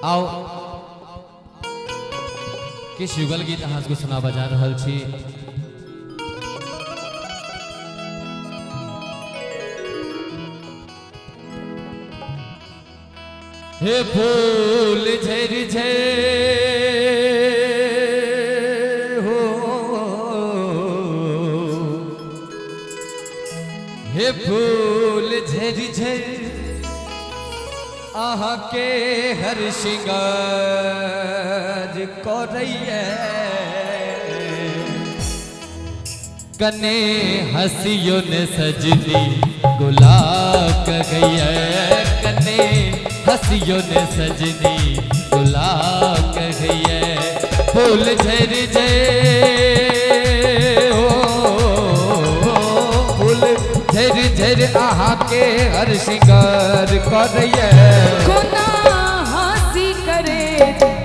आओ किस युगल गीत अहाँ को सुना बजा रहल छी। हे फूल झर झर हो, हे फूल झर झर आहा के हर श्रृंगार करैया, कने हसियो ने सजनी गुलाब कहैया, कने हसियो ने सजनी गुलाब कहैया। फूल झर झर हो, फूल झर झर आहा के हर श्रृंगार करैया, कोना हंसी करे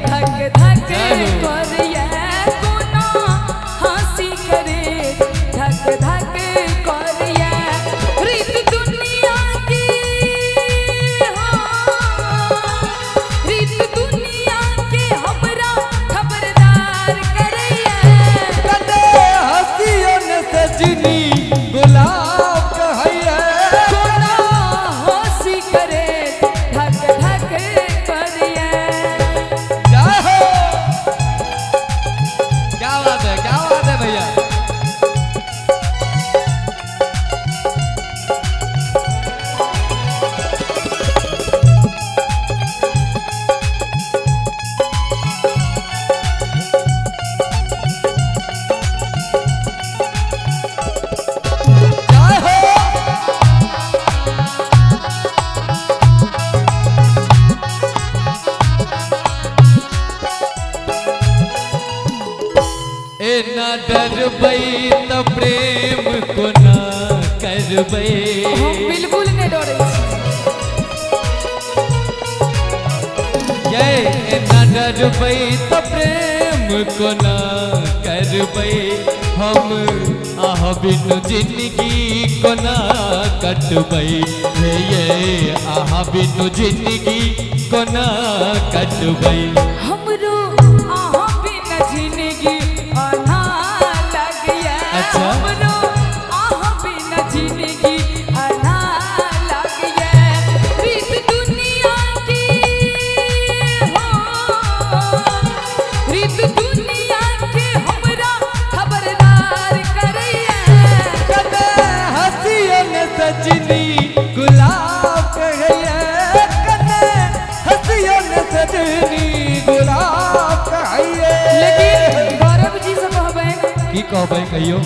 धक धक करैया, कोना हंसी करे धक धक करैया। रीत दुनिया की हो, रीत दुनिया के हमरा खबरदार करैया, कने हसियो ने सजनी गुलाब कहैया, कोना हंसी करे धक धक करैया। जय हो। क्या बात है भैया। ना डरबै त प्रेम को ना करबै, हम बिल्कुल नहीं डरै छी। ये ना डरबै त प्रेम को ना करबै, हम आह बिनु जिंदगी को ना कटबै, ये आह बिनु जिंदगी को ना कटबै। हमरो आहा बिना जिंदगी आना लगिया, अच्छा। हमरो आहा बिना जिंदगी आना लगिया। रीत दुनिया की हो, रीत दुनिया के हमरा खबरदार करैया, कने हसियो ने सजनी गुलाब कहैया, कने हसियो ने सजनी गुलाब कहैया। लेकिन गौरव जी से कहबै की कहबै कहियो।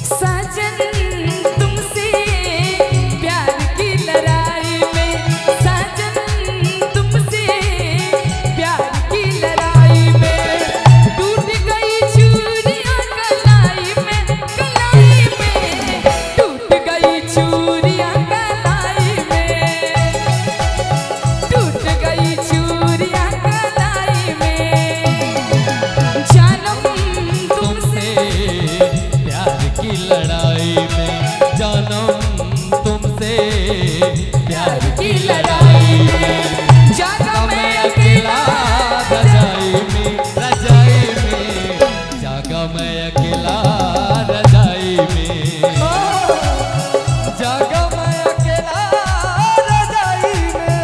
साजन तुमसे प्यार की लड़ाई में, साजन तुमसे प्यार की लड़ाई में टूट गई चूड़ियां कलाई में, कलाई में टूट गई चूड़ियां कलाई में, टूट गई चूड़ियां कलाई में। जानम तुमसे प्यार की लड़ाई में, जानम तुमसे प्यार की लड़ाई में, जागा मैं अकेला रजाई में, रजाई में, जागा मैं अकेला रजाई में, जागा मैं अकेला रजाई में।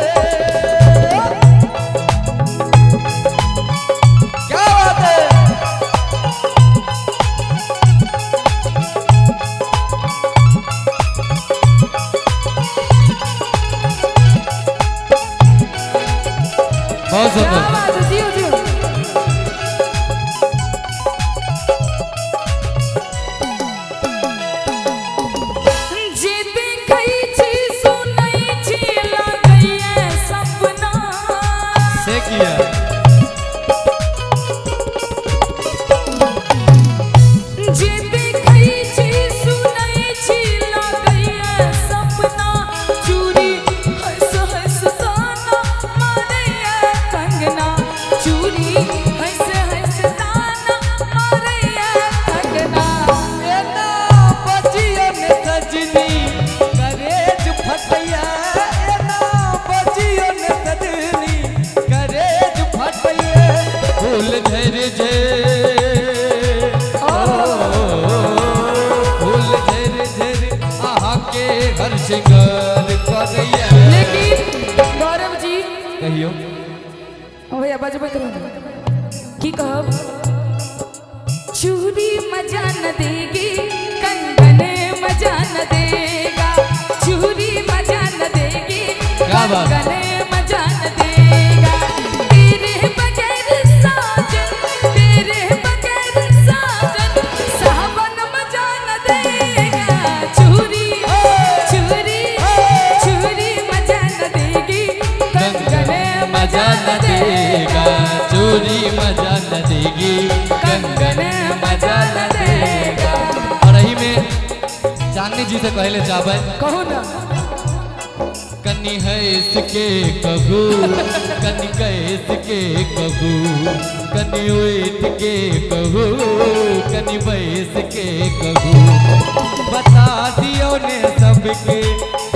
क्या बात है। बहुत क्या सुंदर। बात है, जियो जियो। जे देखै छी सुनै छी लागैया सपना, से किया जे देखै छी सुनै छी लागैया सपना, चूड़ी हंस हंस ताना मारैया कंगना, कहियो ओ भैया बजबे करो की कहब चूड़ी मजा न देगी कंगन मजा न देगा चूड़ी मजा न देगी क्या बात? कंगन मजा न देगा तेरे बगैर साजन तेरे बगैर साजन सावन मजा न देगा चूड़ी चूड़ी चूड़ी मजा न देगी कंगन मजा न देगा चोरी मजा न देगी कंगन मजा न देगा। और यही में चांदनी जी से कहले चाहे कहो ना कनी है इसके कहू कनी कैस के कहू कनी उठ के कहू कनी बैस के कहू बता दियो ने सबके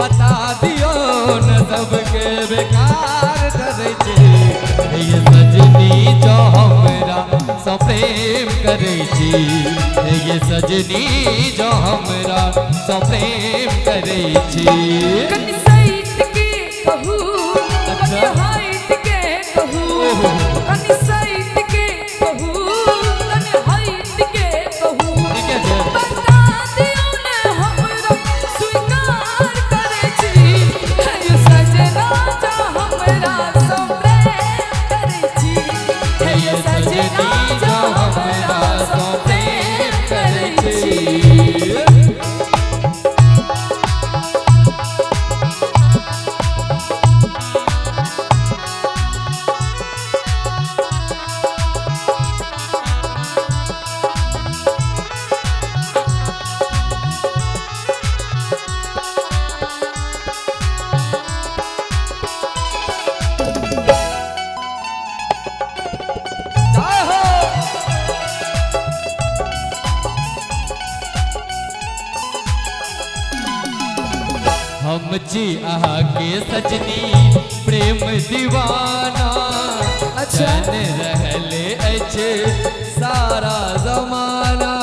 बता दियो न सबके बेकार डरे छे ये सजनी जो हमरा सो प्रेम करे छी ये सजनी जो हमरा सो प्रेम करे छी। कनी साइड के कहू कनी हाइट के कहू कनी साइड के कहू कनी हाइट के कहू ठीक है जी। बता दियो ने हमरा स्वीकार करे छी ये सजना जो हमरा सो प्रेम करे छी ये सजना जो हमरा सो प्रेम करे छी। हम जी आहा के सजनी प्रेम दीवाना अच्छा। जन रहले अच्छे सारा जमाना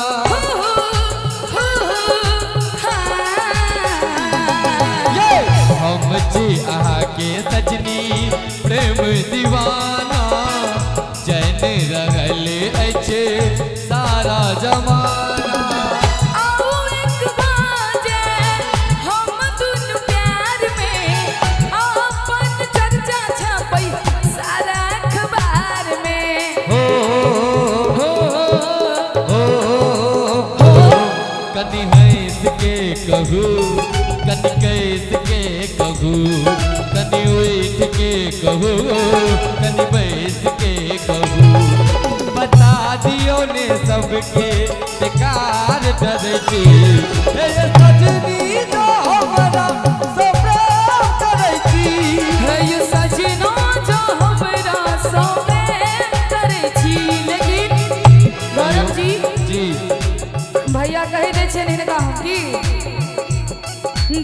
हम जी आहा के सजनी प्रेम दीवाना जन रहले अच्छे सारा जमाना आओ एक बाजे हम दुनु प्यार में अपन चर्चा छपई सारा अखबार में हो कनी हंस के कहू कनी कैस के कहू कनी उठ के कहू कनी बैस के कहू बता दियो ने सबके बेकार डरे छी हे सजनी जो हमरा सो प्रेम करे छी है ये सजना जो हमरा सो प्रेम करे छी। लेकिन गौरव जी जी भैया कह दे छे नहीं कहूं की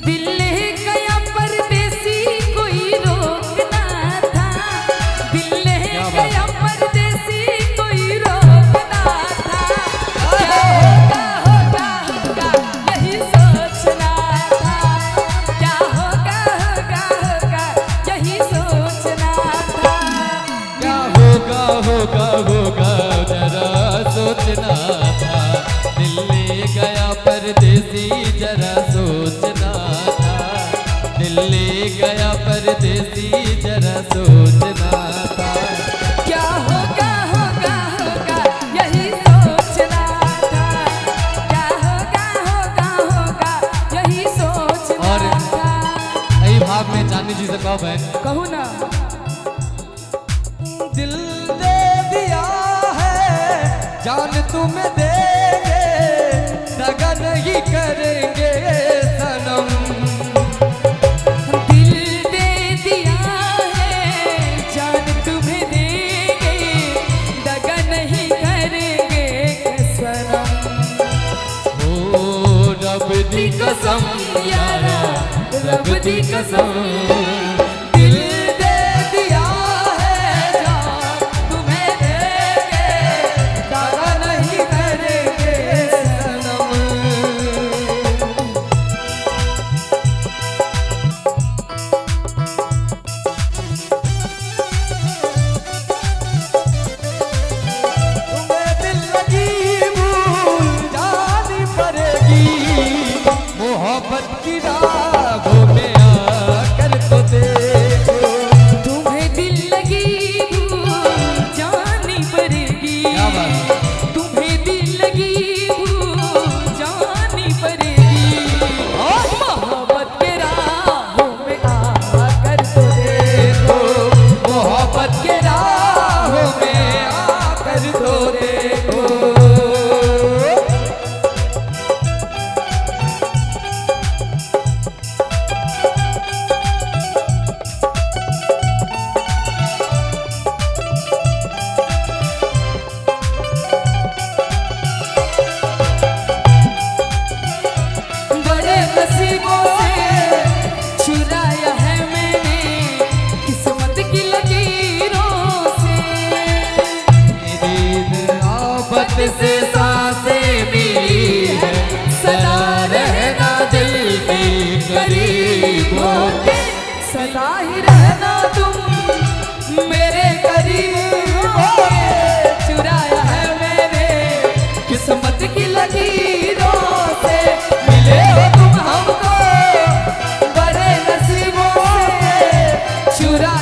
दिल ले गया परदेसी कोई रोक ना था दिल ले गया परदेसी कोई रोक ना था क्या होगा होगा होगा यही सोचना था क्या होगा होगा होगा यही सोचना था क्या होगा होगा होगा जरा सोचना था दिल ले गया परदेसी जरा सोचना था दिल ले गया परदेसी जरा सोचना था। क्या होगा होगा होगा यही सोचना था क्या होगा होगा होगा यही सोचना और था। यही भाव में चांदनी जी से कहो बहन कहूँ ना दिल दे दिया है जान तुम्हें देंगे दगा नहीं करेंगे सनम दिल दे दिया है जान तुम्हें देंगे दगा नहीं करेंगे सनम ओ रब दी कसम यारा रब दी कसम दिल दे दिया है जान तुम्हें देंगे दगा नहीं करेंगे सनम। रहना तुम मेरे करीब होगे, चुराया है मैंने किस्मत की लकीरों से, मिले हो तुम हमको बड़े नसीबों से, चुरा